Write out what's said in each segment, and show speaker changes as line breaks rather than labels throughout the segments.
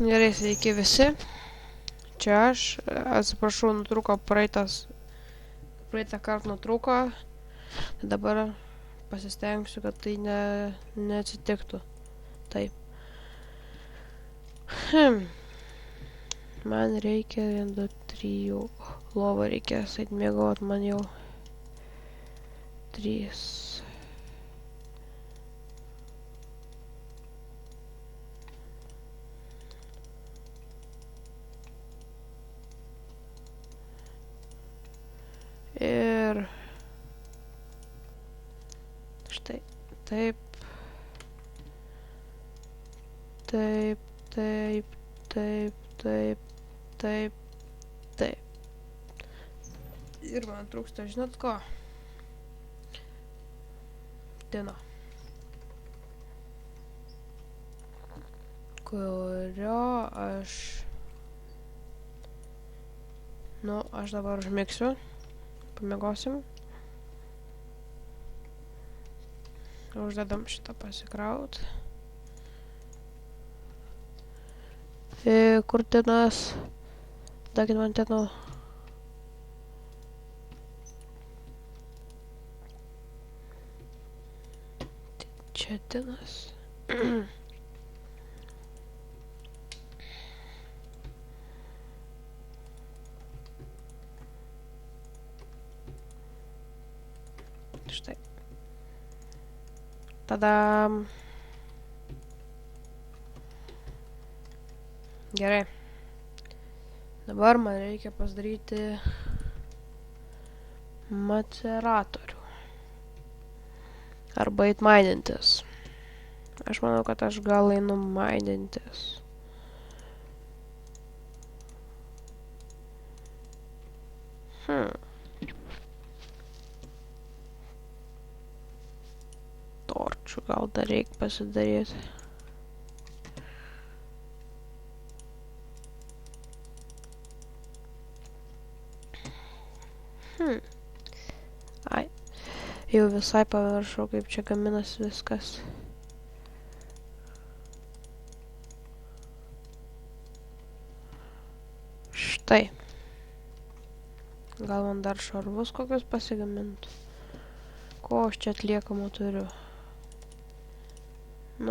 Gerai, sveiki visi. Čia aš. Atsiprašau, nutrūko praeitą kartą nutrūko. Dabar pasistengsiu, kad tai neatsitiktų. Taip. Man reikia 1, 2, 3. Lovą reikės eit miegot, man jau 3. Ir štai, taip, taip, taip, taip, taip, taip, taip. Ir man trūksta, žinot ko? Diena. Kurio aš... aš dabar užmigsiu. Pamiegosim. Uždedam šitą pasikraut. Kur dienas? Dagin man dienų. Čia dienas. Štai. Tada... Gerai. Dabar man reikia pasidaryti maceratorių. Arba eit mainintis. Aš manau, kad aš gal einu mainintis. Torčių gal dar reikia pasidaryti. Ai, jau visai pamiršau, kaip čia gaminas viskas. Štai. Gal man dar šarvus kokius pasigamintų. Ko aš čia atliekamų turiu?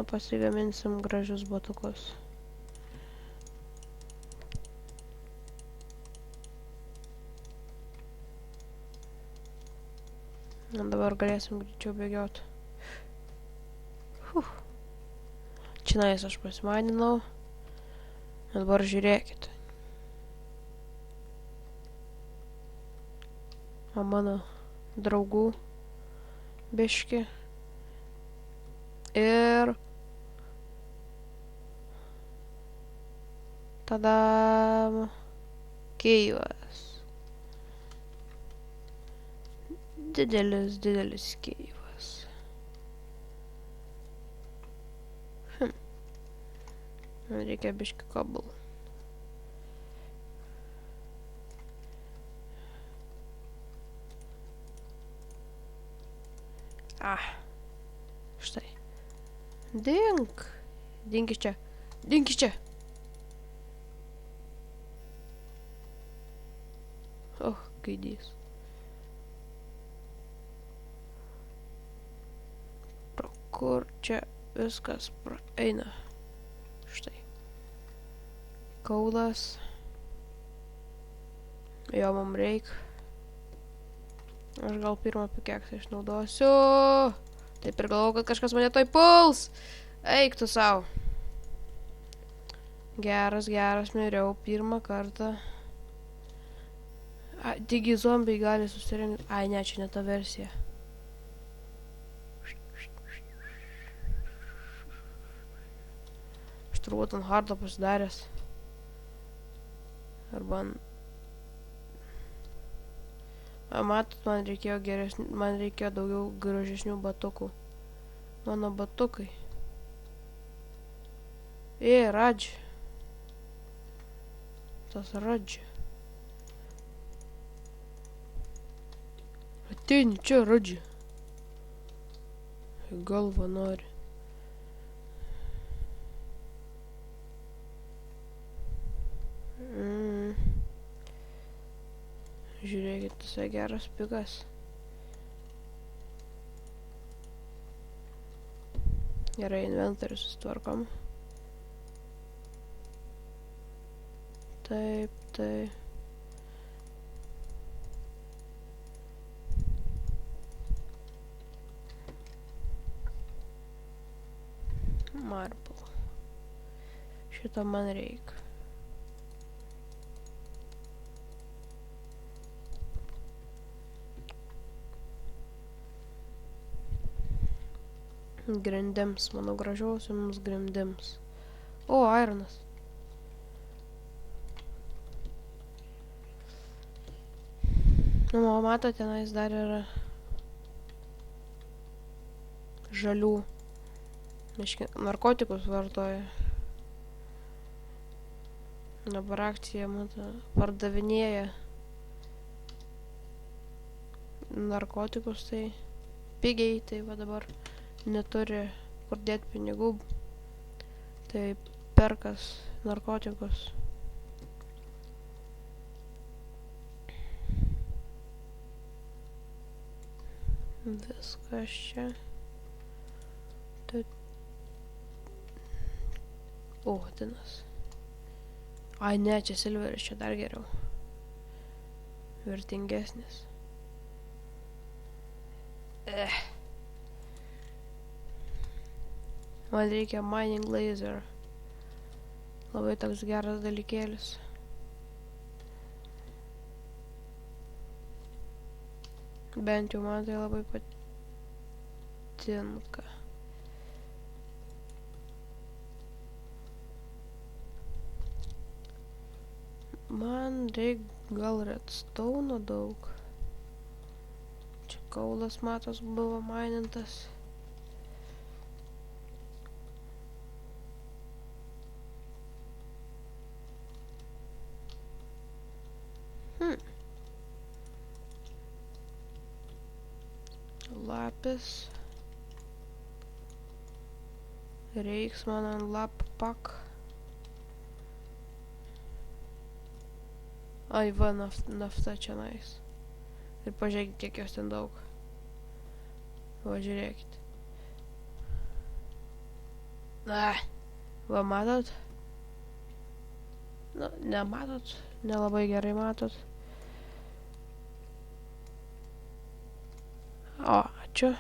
Pasigaminsim gražius batukus. Dabar galėsim greičiau bėgioti. Čionais aš pasimaninau. Dabar žiūrėkit. O mano draugų biški. Ir tada keivas. Didelis keivas. Man reikia biški kabel. Štai. Dink. Dink iš čia. Dink iš čia. Gaidys. Pro kur čia viskas praeina. Štai. Kaulas. Jo, man reik. Aš gal pirmą pikeksą išnaudosiu. Taip ir galvoju, kad kažkas mane toj puls. Eik tu sau. Geras, miriau pirmą kartą. Taigi zombiai gali susirinkti. Ai, ne, čia ne ta versija. Aš turbūt ant hardo pasidaręs. Arba ant... Matot, man reikėjo daugiau gražesnių batukų. Mano batukai. Radži. Tas Radži. Ateini čia, Radži. Galva nori. Žiūrėkit, visai geras pikas. Gerai, inventorių susitvarkom. Taip, taip. Marble. Šito man reikia. Grindims, mano gražiausiams grindims. O, ironas. Nu, mato, tenais dar yra žalių. Narkotikus vartoja. Dabar akcija, mato, pardavinėja narkotikus, tai pigiai, tai va dabar neturi kur dėti pinigų, tai perkas narkotikus. Viskas čia. O, dinas. Ai, ne, čia silveris, čia dar geriau. Vertingesnis. Man reikia mining laser. Labai toks geras dalykėlis. Bent jau man tai labai patinka. Man reikia gal redstone daug. Čia kaulas matos buvo minintas. Lapis. Reiks man ant lapų pak. Ai, va, nafta čia nais. Ir pažiūrėkit, kiek jos ten daug. Va, žiūrėkit. Va, matot? Nu, nematot? Nelabai gerai matot. O, ačiū.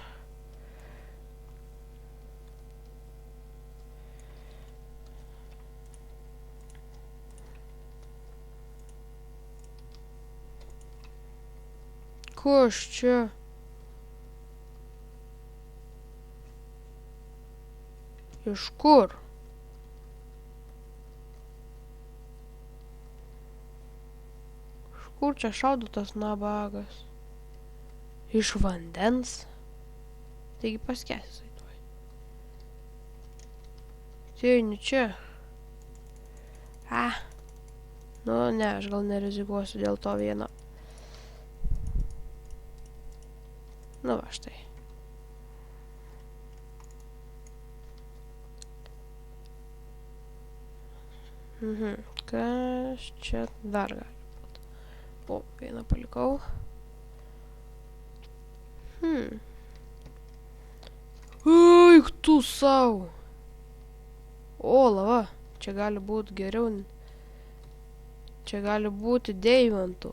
Kas čia? Iš kur? Iš kur čia šaudo tas nabagas? Iš vandens? Taigi paskęs jisai tuoj. Teini čia. Nu ne, aš gal nerizikuosiu dėl to vieno. Nu va štai. Kas čia dar gali būti? O, vieną palikau. Eik tu sau. O, lava. Čia gali būti geriau. Čia gali būti deimantų.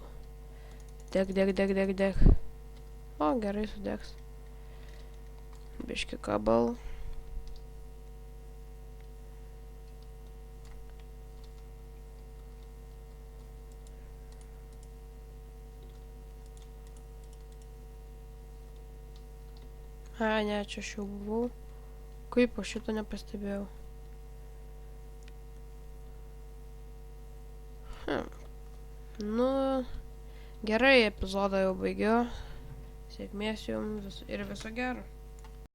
Deg. O, gerai sudegs. Biški kabal. Ne, čia aš jau buvau. Kaip aš šito nepastebėjau. Nu, gerai, epizodą jau baigiu. Sėkmės jums ir viso gero.